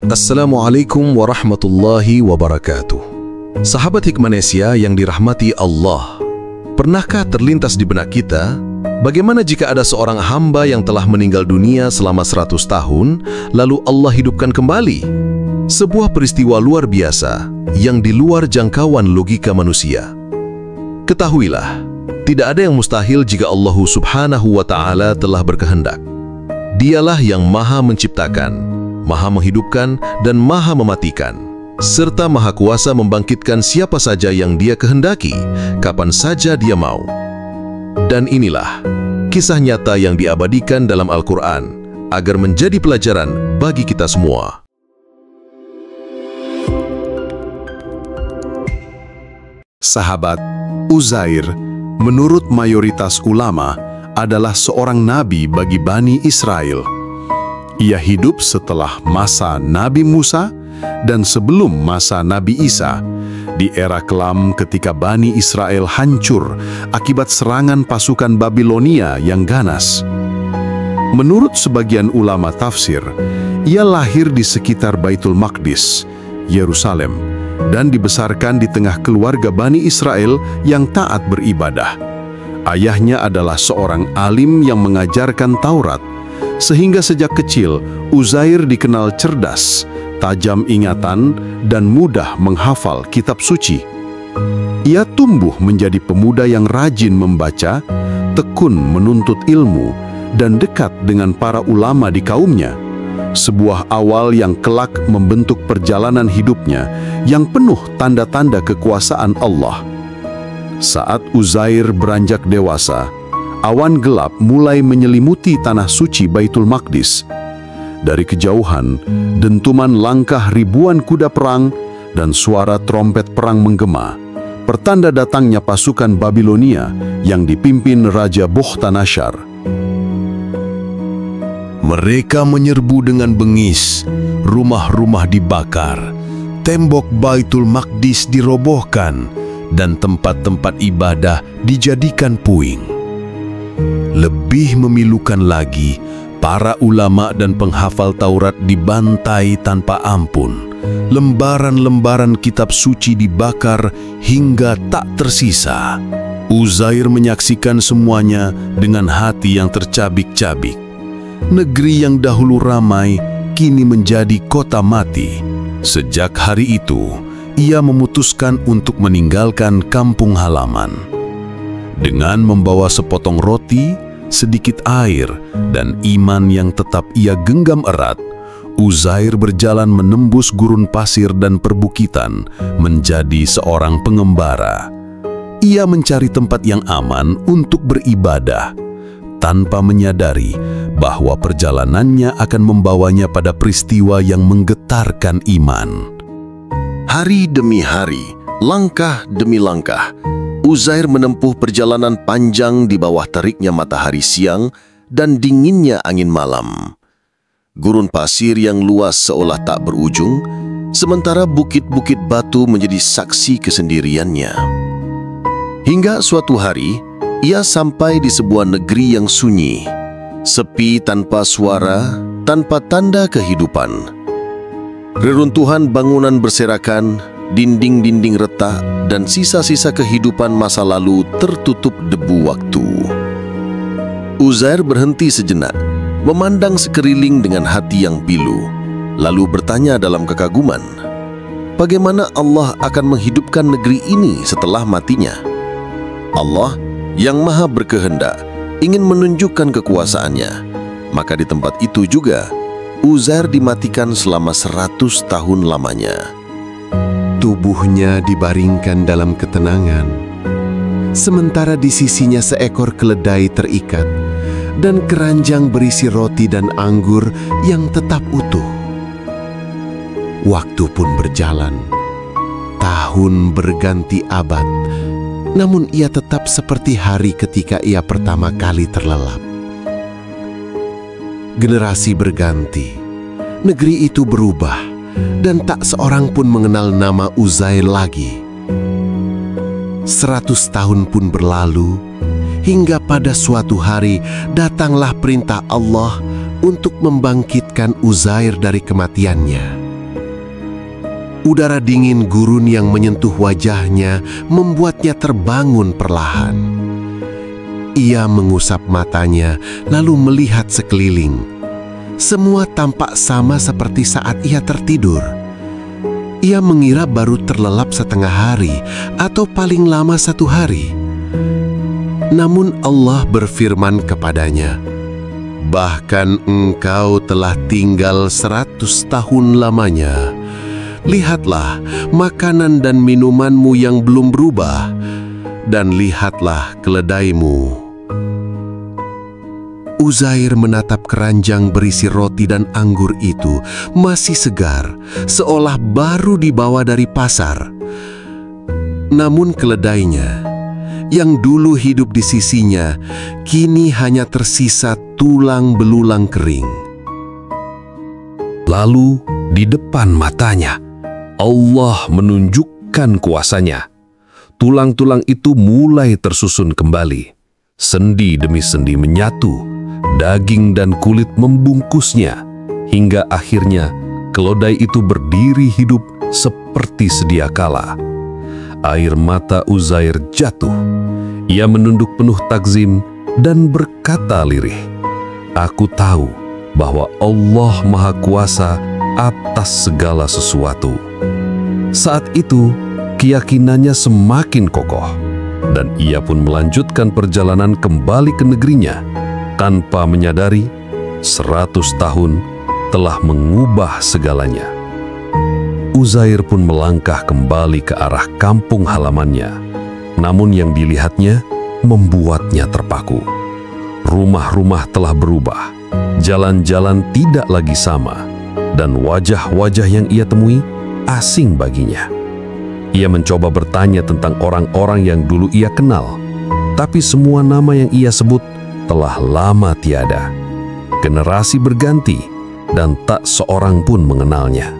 Assalamualaikum warahmatullahi wabarakatuh. Sahabat Hikmanesia yang dirahmati Allah, pernahkah terlintas di benak kita, bagaimana jika ada seorang hamba yang telah meninggal dunia selama 100 tahun, lalu Allah hidupkan kembali? Sebuah peristiwa luar biasa yang di luar jangkauan logika manusia. Ketahuilah, tidak ada yang mustahil jika Allah Subhanahu wa Ta'ala telah berkehendak. Dialah yang Maha Menciptakan, Maha Menghidupkan, dan Maha Mematikan, serta Maha Kuasa membangkitkan siapa saja yang Dia kehendaki, kapan saja Dia mau. Dan inilah kisah nyata yang diabadikan dalam Al-Quran, agar menjadi pelajaran bagi kita semua. Sahabat, Uzair, menurut mayoritas ulama, adalah seorang nabi bagi Bani Israel. Ia hidup setelah masa Nabi Musa dan sebelum masa Nabi Isa, di era kelam ketika Bani Israel hancur akibat serangan pasukan Babilonia yang ganas. Menurut sebagian ulama tafsir, ia lahir di sekitar Baitul Maqdis, Yerusalem, dan dibesarkan di tengah keluarga Bani Israel yang taat beribadah. Ayahnya adalah seorang alim yang mengajarkan Taurat, sehingga sejak kecil Uzair dikenal cerdas, tajam ingatan, dan mudah menghafal kitab suci. Ia tumbuh menjadi pemuda yang rajin membaca, tekun menuntut ilmu, dan dekat dengan para ulama di kaumnya. Sebuah awal yang kelak membentuk perjalanan hidupnya yang penuh tanda-tanda kekuasaan Allah. Saat Uzair beranjak dewasa, awan gelap mulai menyelimuti tanah suci Baitul Maqdis. Dari kejauhan, dentuman langkah ribuan kuda perang dan suara trompet perang menggema, pertanda datangnya pasukan Babilonia yang dipimpin Raja Bukhtanashar. Mereka menyerbu dengan bengis, rumah-rumah dibakar, tembok Baitul Maqdis dirobohkan, dan tempat-tempat ibadah dijadikan puing. Lebih memilukan lagi, para ulama dan penghafal Taurat dibantai tanpa ampun. Lembaran-lembaran kitab suci dibakar hingga tak tersisa. Uzair menyaksikan semuanya dengan hati yang tercabik-cabik. Negeri yang dahulu ramai, kini menjadi kota mati. Sejak hari itu, ia memutuskan untuk meninggalkan kampung halaman. Dengan membawa sepotong roti, sedikit air, dan iman yang tetap ia genggam erat, Uzair berjalan menembus gurun pasir dan perbukitan menjadi seorang pengembara. Ia mencari tempat yang aman untuk beribadah, tanpa menyadari bahwa perjalanannya akan membawanya pada peristiwa yang menggetarkan iman. Hari demi hari, langkah demi langkah, Uzair menempuh perjalanan panjang di bawah teriknya matahari siang dan dinginnya angin malam. Gurun pasir yang luas seolah tak berujung, sementara bukit-bukit batu menjadi saksi kesendiriannya. Hingga suatu hari, ia sampai di sebuah negeri yang sunyi, sepi tanpa suara, tanpa tanda kehidupan. Reruntuhan bangunan berserakan, dinding-dinding retak, dan sisa-sisa kehidupan masa lalu tertutup debu waktu. Uzair berhenti sejenak, memandang sekeliling dengan hati yang pilu, lalu bertanya dalam kekaguman, bagaimana Allah akan menghidupkan negeri ini setelah matinya? Allah yang Maha Berkehendak ingin menunjukkan kekuasaannya, maka di tempat itu juga Uzair dimatikan selama 100 tahun lamanya. Tubuhnya dibaringkan dalam ketenangan, sementara di sisinya seekor keledai terikat dan keranjang berisi roti dan anggur yang tetap utuh. Waktu pun berjalan, tahun berganti abad, namun ia tetap seperti hari ketika ia pertama kali terlelap. Generasi berganti, negeri itu berubah, dan tak seorang pun mengenal nama Uzair lagi. 100 tahun pun berlalu, hingga pada suatu hari datanglah perintah Allah untuk membangkitkan Uzair dari kematiannya. Udara dingin gurun yang menyentuh wajahnya membuatnya terbangun perlahan. Ia mengusap matanya lalu melihat sekeliling. Semua tampak sama seperti saat ia tertidur. Ia mengira baru terlelap setengah hari atau paling lama 1 hari. Namun Allah berfirman kepadanya, "Bahkan engkau telah tinggal 100 tahun lamanya. Lihatlah makanan dan minumanmu yang belum berubah, dan lihatlah keledaimu." Uzair menatap keranjang berisi roti dan anggur itu masih segar, seolah baru dibawa dari pasar. Namun keledainya, yang dulu hidup di sisinya, kini hanya tersisa tulang belulang kering. Lalu di depan matanya, Allah menunjukkan kuasanya. Tulang-tulang itu mulai tersusun kembali. Sendi demi sendi menyatu, daging dan kulit membungkusnya, hingga akhirnya keledai itu berdiri hidup seperti sedia kala. Air mata Uzair jatuh. Ia menunduk penuh takzim dan berkata lirih, "Aku tahu bahwa Allah Maha Kuasa atas segala sesuatu." Saat itu, keyakinannya semakin kokoh, dan ia pun melanjutkan perjalanan kembali ke negerinya, tanpa menyadari 100 tahun telah mengubah segalanya. Uzair pun melangkah kembali ke arah kampung halamannya, namun yang dilihatnya membuatnya terpaku. Rumah-rumah telah berubah, jalan-jalan tidak lagi sama, dan wajah-wajah yang ia temui asing baginya. Ia mencoba bertanya tentang orang-orang yang dulu ia kenal, tapi semua nama yang ia sebut telah lama tiada. Generasi berganti dan tak seorang pun mengenalnya.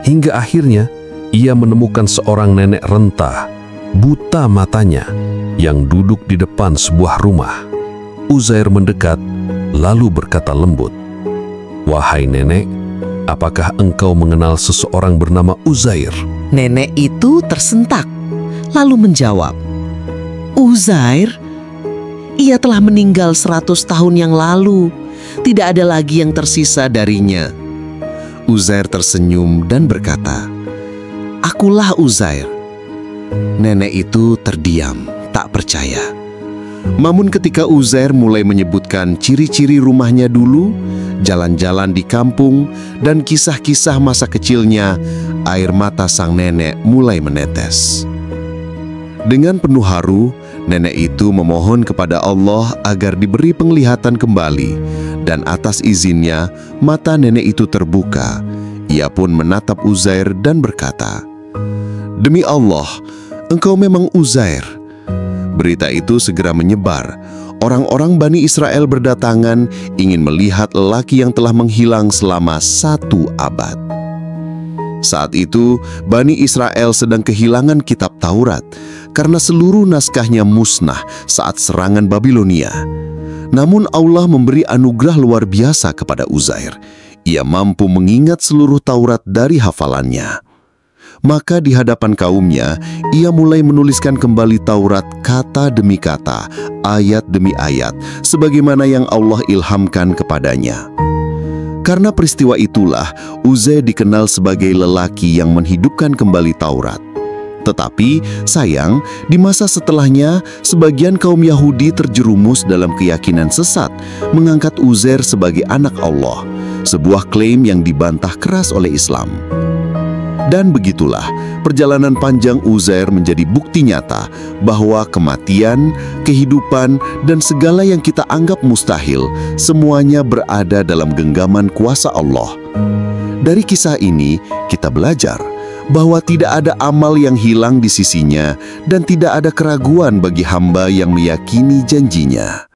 Hingga akhirnya ia menemukan seorang nenek renta, buta matanya, yang duduk di depan sebuah rumah. Uzair mendekat lalu berkata lembut, "Wahai nenek, apakah engkau mengenal seseorang bernama Uzair?" Nenek itu tersentak, lalu menjawab, "Uzair? Ia telah meninggal 100 tahun yang lalu. Tidak ada lagi yang tersisa darinya." Uzair tersenyum dan berkata, "Akulah Uzair." Nenek itu terdiam, tak percaya. Namun ketika Uzair mulai menyebutkan ciri-ciri rumahnya dulu, jalan-jalan di kampung, dan kisah-kisah masa kecilnya, air mata sang nenek mulai menetes. Dengan penuh haru, nenek itu memohon kepada Allah agar diberi penglihatan kembali, dan atas izinnya, mata nenek itu terbuka. Ia pun menatap Uzair dan berkata, "Demi Allah, engkau memang Uzair." Berita itu segera menyebar. Orang-orang Bani Israel berdatangan ingin melihat lelaki yang telah menghilang selama 1 abad. Saat itu, Bani Israel sedang kehilangan kitab Taurat karena seluruh naskahnya musnah saat serangan Babilonia. Namun Allah memberi anugerah luar biasa kepada Uzair. Ia mampu mengingat seluruh Taurat dari hafalannya. Maka di hadapan kaumnya, ia mulai menuliskan kembali Taurat kata demi kata, ayat demi ayat, sebagaimana yang Allah ilhamkan kepadanya. Karena peristiwa itulah, Uzair dikenal sebagai lelaki yang menghidupkan kembali Taurat. Tetapi, sayang, di masa setelahnya, sebagian kaum Yahudi terjerumus dalam keyakinan sesat, mengangkat Uzair sebagai anak Allah, sebuah klaim yang dibantah keras oleh Islam. Dan begitulah, perjalanan panjang Uzair menjadi bukti nyata bahwa kematian, kehidupan, dan segala yang kita anggap mustahil, semuanya berada dalam genggaman kuasa Allah. Dari kisah ini, kita belajar bahwa tidak ada amal yang hilang di sisinya dan tidak ada keraguan bagi hamba yang meyakini janjinya.